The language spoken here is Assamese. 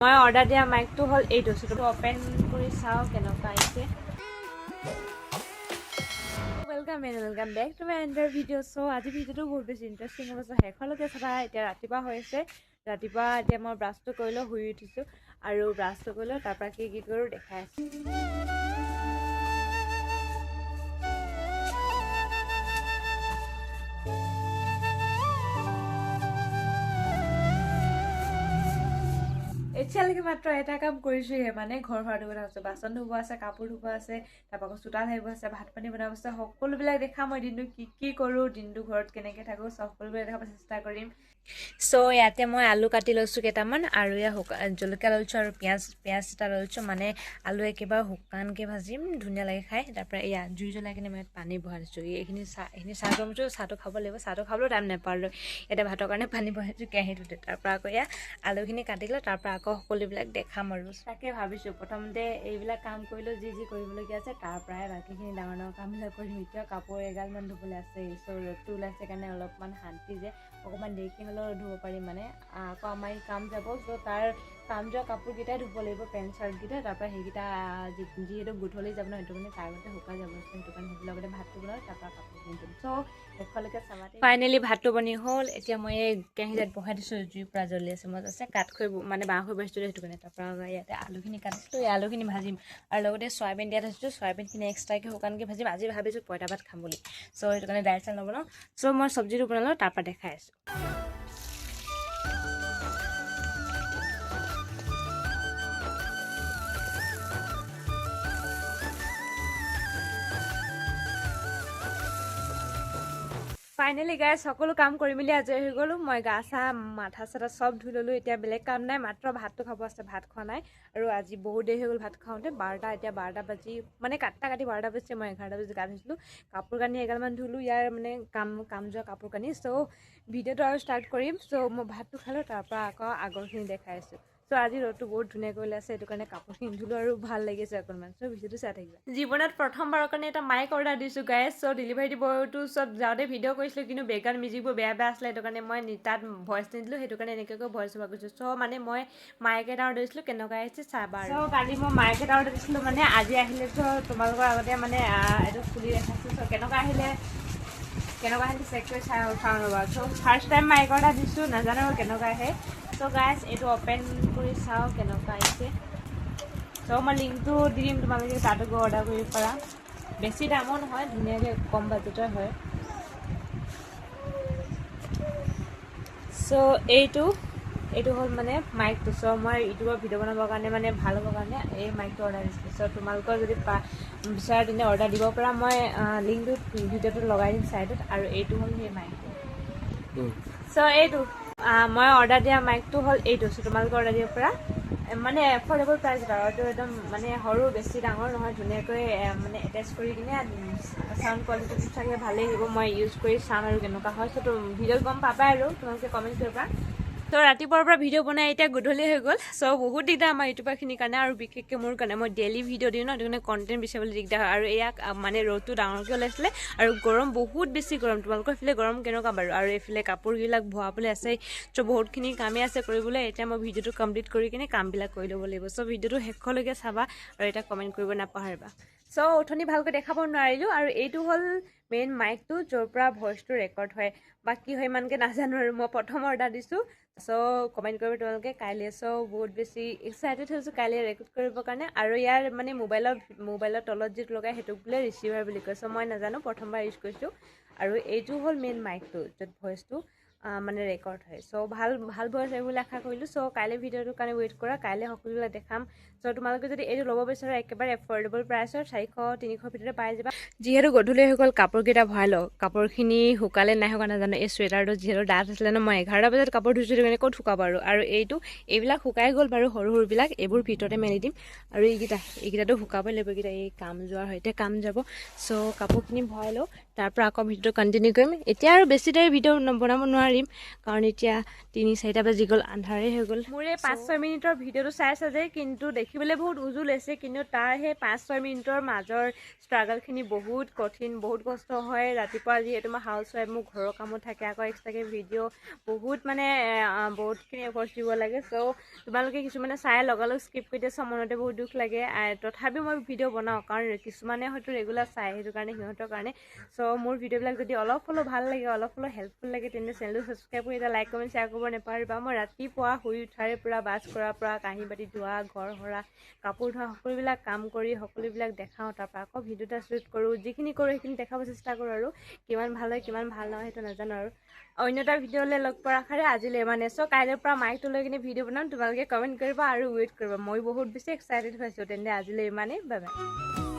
মই অৰ্ডাৰ দিয়া মাইকটো হ'ল এইটো ছোটো ওপেন কৰি চাও কেনেকুৱা আহিছে ওয়েলকাম বেক টু মাই এন্ডাৰ ভিডিঅ' সো আজি ভিডিঅ'টো বহুত বেছি ইণ্টাৰেষ্টিং হ'ব সো শেষলৈকে চাবা এতিয়া ৰাতিপুৱা হৈছে ৰাতিপুৱা এতিয়া মই ব্ৰাছটো কৰিলো শুই উঠিছো আৰু ব্ৰাছটো কৰিলো তাৰ পৰা কি কৰো দেখাই আছো এতিয়ালৈকে মাত্ৰ এটা কাম কৰিছোহে মানে ঘৰ ঘৰ ধুব আছে বাচন ধুব আছে কাপোৰ ধুব আছে তাৰপৰা আকৌ চোতাল সাৰিব আছে ভাত পানী বনাব আছে সকলোবিলাক দেখা মই দিনটো কি কৰো দিনটো ঘৰত কেনেকে থাকো সকলোবিলাক দেখাব চেষ্টা কৰিম সো ইয়াতে মই আলু কাটি লৈছো কেইটামান আৰু ইয়া জলকীয়া লৈছো আৰু পিঁয়াজ এটা লৈছো মানে আলু একেবাৰে শুকানকে ভাজিম ধুনীয়া লাগে খাই তাৰপৰা এয়া জুই জ্বলাই কিনে মই পানী বহাই দিছো এইখিনি চাহ গৰমটো চাহটো খাব লাগিব চাহটো খাবলৈ টাইম নাপালো এতিয়া ভাতৰ কাৰণে পানী বহাইছো কেৰাহীটোতে তাৰপৰা আকৌ এয়া আলুখিনি কাটিলে তাৰপৰা আকৌ সকলোবিলাক দেখাম আৰু তাকে ভাবিছো প্ৰথমতে এইবিলাক কাম কৰিলো যি কৰিবলগীয়া আছে তাৰ পৰাই বাকীখিনি ডাঙৰ ডাঙৰ কামবিলাক কৰিম এতিয়া কাপোৰ এগালমান ধুবলৈ আছে চ' ৰ'দটো ওলাইছে কাৰণে অলপমান শান্তি যে অকণমান দেৰিকৈ হ'লেও ধুব পাৰিম মানে আকৌ আমাৰ কাম যাব চ' তাৰ কাম যোৱা কাপোৰকেইটাই ধুব লাগিব পেণ্ট চাৰ্টকেইটা তাৰপৰা সেইকেইটা যিহেতু গধূলি যাব ন সেইটো মানে তাৰ আগতে শুকাই যাব সেইটো কাৰণে সেইবোৰ লগতে ভাতটো বনাওঁ তাৰপৰা কাপোৰখিনি ধুম চ' শেষলৈকে চাবা ফাইনেলি ভাতটো বনি হ'ল এতিয়া মই এই কেৰাহীত বহাই দিছোঁ জুইৰ পৰা জ্বলি আছে মই আছে কাঠ খৈ মানে বাঁহ খৈ বস্তু সেইটো কাৰণে তাৰপৰা ইয়াতে আলুখিনি কাটিছিলোঁ এই আলুখিনি ভাজিম আৰু লগতে চয়াবিন দিয়া থৈছিলোঁ চয়াবিনখিনি এক্সট্ৰাকৈ শুকানকৈ ভাজিম আজি ভাবিছোঁ পইতা ভাত খাম বুলি চ' সেইটো কাৰণে দাইল চাইল নবনাওঁ চ' মই চব্জিটো বনালোঁ তাৰপৰা দেখাই আছোঁ ফাইনেলি গাইজ সকলো কাম কৰি মেলি আজৰি হৈ গ'লো মই গা চা মাথা চাথা চব ধুই ল'লোঁ এতিয়া বেলেগ কাম নাই মাত্ৰ ভাতটো খাব আছে ভাত খোৱা নাই আৰু আজি বহুত দেৰি হৈ গ'ল ভাত খাওঁতে এতিয়া 12টা বাজি মানে কাটি 12টা বাজিছে মই 11টা বাজি গা ধুইছিলোঁ কাপোৰ কানি এগালমান ধুলোঁ ইয়াৰ মানে কাম যোৱা কাপোৰ কানি চ' ভিডিঅ'টো আৰু ষ্টাৰ্ট কৰিম চ' মই ভাতটো খালোঁ তাৰপৰা আকৌ আগৰখিনি দেখাই আছোঁ চ' আজি ৰ'দটো বহুত ধুনীয়া কৰি আছে সেইটো কাৰণে কাপোৰখিনি ধুলোঁ আৰু ভাল লাগিছে অকণমান চ' ভিডিঅ'টো চাই থাকিবা জীৱনত প্ৰথমবাৰৰ কাৰণে এটা মাইক অৰ্ডাৰ দিছোঁ গাইজ চ' ডেলিভাৰী দিবটো চব যাওঁতে ভিডিঅ' কৰিছিলোঁ কিন্তু বেকগ্ৰাউণ্ড মিউজিকবোৰ বেয়া আছিলে সেইটো কাৰণে মই তাত ভইচ নিদিলোঁ সেইটো কাৰণে এনেকৈ ভইচ ওভাৰ কৰিছোঁ চ' মানে মই মাইক এটা অৰ্ডাৰ দিছিলোঁ কেনেকুৱা আহিছে চাবা আৰু চ' কালি মই মাইক এটা অৰ্ডাৰ দিছিলোঁ মানে আজি আহিলে চ' তোমালোকৰ আগতে মানে এইটো খুলি দেখাইছোঁ চ' কেনেকুৱা আহিলে চেক কৰি চাওঁ ৰ'বা চ' ফাৰ্ষ্ট টাইম মাইক অৰ্ডাৰ দিছোঁ নাজানো কেনেকুৱা আহে চ' গাইজ এইটো অ'পেন কৰি চাওঁ কেনেকুৱা আহিছে চ' মই লিংকটো দি দিম তোমালোকে তাতো গৈ অৰ্ডাৰ কৰিব পাৰা বেছি দামো নহয় ধুনীয়াকৈ কম বাজেটৰ হয় চ' এইটো হ'ল মানে মাইকটো চ' মই ইউটিউবৰ ভিডিঅ' বনাবৰ কাৰণে মানে ভাল হ'বৰ কাৰণে এই মাইকটো অৰ্ডাৰ দিছিলোঁ চ' তোমালোকৰ যদি বিচাৰা তেনে অৰ্ডাৰ দিব পৰা মই লিংকটো ভিডিঅ'টো লগাই দিম ছাইডত আৰু এইটো হ'ল সেই মাইকটো চ' এইটো মই অৰ্ডাৰ দিয়া মাইকটো হ'ল এইটো চ' তোমালোকে অৰ্ডাৰ দিব পৰা মানে এফৰ্ডেবল প্ৰাইচ আৰু এইটো একদম মানে সৰু বেছি ডাঙৰ নহয় ধুনীয়াকৈ মানে এটেচ কৰি কিনে চাউণ্ড কোৱালিটিটো চাগে ভালেই আহিব মই ইউজ কৰি চাম আৰু কেনেকুৱা হয় চ' ভিডিঅ'ত গম পাবা আৰু তোমালোকে কমেণ্ট কৰিবা চ' ৰাতিপুৱাৰ পৰা ভিডিঅ' বনাই এতিয়া গধূলি হৈ গ'ল চ' বহুত দিগদাৰ আমাৰ ইউটিউবাৰখিনিৰ কাৰণে আৰু বিশেষকৈ মোৰ কাৰণে মই ডেইলি ভিডিঅ' দিওঁ ন সেইটো কাৰণে কণ্টেণ্ট বিচাৰিবলৈ দিগদাৰ হয় আৰু ইয়াক মানে ৰ'দটো ডাঙৰকৈ ওলাইছিলে আৰু গৰম বহুত বেছি গৰম তোমালোকৰ এইফালে গৰম কেনেকুৱা বাৰু আৰু এইফালে কাপোৰবিলাক ভৰাবলৈ আছে চ' বহুতখিনি কামেই আছে কৰিবলৈ এতিয়া মই ভিডিঅ'টো কমপ্লিট কৰি কিনে কামবিলাক কৰি ল'ব লাগিব চ' ভিডিঅ'টো শেষলৈকে চাবা আৰু এটা কমেণ্ট কৰিব নাপাহৰিবা চ' অথনি ভালকৈ দেখাব নোৱাৰিলোঁ আৰু এইটো হ'ল মেইন মাইকটো য'ৰ পৰা ভইচটো ৰেকৰ্ড হয় বাকী হয় ইমানকৈ নাজানো আৰু মই প্ৰথম অৰ্ডাৰ দিছোঁ চ' কমেণ্ট কৰিব তোমালোকে কাইলৈ চ' বহুত বেছি এক্সাইটেড হৈছোঁ কাইলৈ ৰেকৰ্ড কৰিবৰ কাৰণে আৰু ইয়াৰ মানে মোবাইলৰ তলত যিটো লগাই সেইটোক বোলে ৰিচিভাৰ বুলি কয় চ' মই নাজানো প্ৰথমবাৰ ইউজ কৰিছোঁ আৰু এইটো হ'ল মেইন মাইকটো য'ত ভইচটো মানে ৰেকৰ্ড হয় চ' ভাল ভইচ হয় বুলি আশা কৰিলোঁ চ' কাইলৈ ভিডিঅ'টোৰ কাৰণে ৱেইট কৰা কাইলৈ সকলোবিলাক দেখাম চ' তোমালোকে যদি এইটো ল'ব বিচাৰা একেবাৰে এফৰ্ডেবল প্ৰাইচৰ 400-300 ভিতৰতে পাই যাবা যিহেতু গধূলি হৈ গ'ল কাপোৰকেইটা ভৰাই লওঁ কাপোৰখিনি শুকালে নাই শুকা নাজানো এই চুৱেটাৰটো যিহেতু ডাঠ আছিলে ন মই 11টা বজাত কাপোৰ ধুইছোঁ সেইটো কাৰণে ক'ত শুকাব আৰু এইবিলাক শুকাই গ'ল বাৰু সৰুবিলাক এইবোৰ ভিতৰতে মেলি দিম আৰু এইকেইটাতো শুকাবই লাগিব এইকেইটা এই কাম যোৱাৰ সৈতে কাম যাব চ' কাপোৰখিনি ভৰাই লওঁ তাৰ পৰা আকৌ ভিডিঅ'টো কণ্টিনিউ কৰিম এতিয়া আৰু বেছি দেৰি ভিডিঅ' বনাব নোৱাৰি পাৰিম কাৰণ এতিয়া 3-4টা বাজি গ'ল, আন্ধাৰে হৈ গ'ল। মোৰ এই 5-6 মিনিটৰ ভিডিঅ'টো চাইছে যে, কিন্তু দেখিবলৈ বহুত উজুল আছে, কিন্তু তাৰ সেই 5-6 মিনিটৰ মাজৰ ষ্ট্ৰাগলখিনি বহুত কঠিন, বহুত কষ্ট হয়। ৰাতিপুৱা যিহেতু মই হাউচ ৱাইফ, মোৰ ঘৰৰ কামো থাকে, আকৌ এক্সট্ৰাকৈ ভিডিঅ' বহুত মানে বহুতখিনি এফৰ্টছ দিব লাগে। চ' তোমালোকে কিছুমানে চাই লগালগ স্কিপ কৰি দিয়ে, মনতে বহুত দুখ লাগে। তথাপিও মই ভিডিঅ' বনাওঁ কাৰণ কিছুমানে হয়তো ৰেগুলাৰ চাই, সেইটো কাৰণে সিহঁতৰ কাৰণে। চ' মোৰ ভিডিঅ'বিলাক যদি অলপ হ'লেও ভাল লাগে, অলপ হ'লেও হেল্পফুল লাগে, তেন্তে চেনেলটো ছাবস্ক্ৰাইব কৰি এটা লাইক কমেণ্ট শ্বেয়াৰ কৰিব নাপাহৰিবা। মই ৰাতিপুৱা শুই উঠাৰে পৰা বাছ কৰাৰ পৰা কাঁহী বাতি ধোৱা, ঘৰ সৰা, কাপোৰ ধোৱা, সকলোবিলাক কাম কৰি সকলোবিলাক দেখাওঁ। তাৰপৰা আকৌ ভিডিঅ' এটা শ্বুট কৰোঁ, যিখিনি কৰোঁ সেইখিনি দেখাব চেষ্টা কৰোঁ। আৰু কিমান ভাল হয় কিমান ভাল নহয় সেইটো নাজানো। আৰু অন্য এটা ভিডিঅ'লৈ লগ পোৱাৰ আশাৰে আজিলৈ ইমানে। চ' কাইলৈৰ পৰা মাইকটো লৈ কিনে ভিডিঅ' বনাম, তোমালোকে কমেণ্ট কৰিবা আৰু ৱেইট কৰিবা। মই বহুত বেছি এক্সাইটেড হৈছোঁ। তেন্তে আজিলৈ ইমানেই, বাই বাই।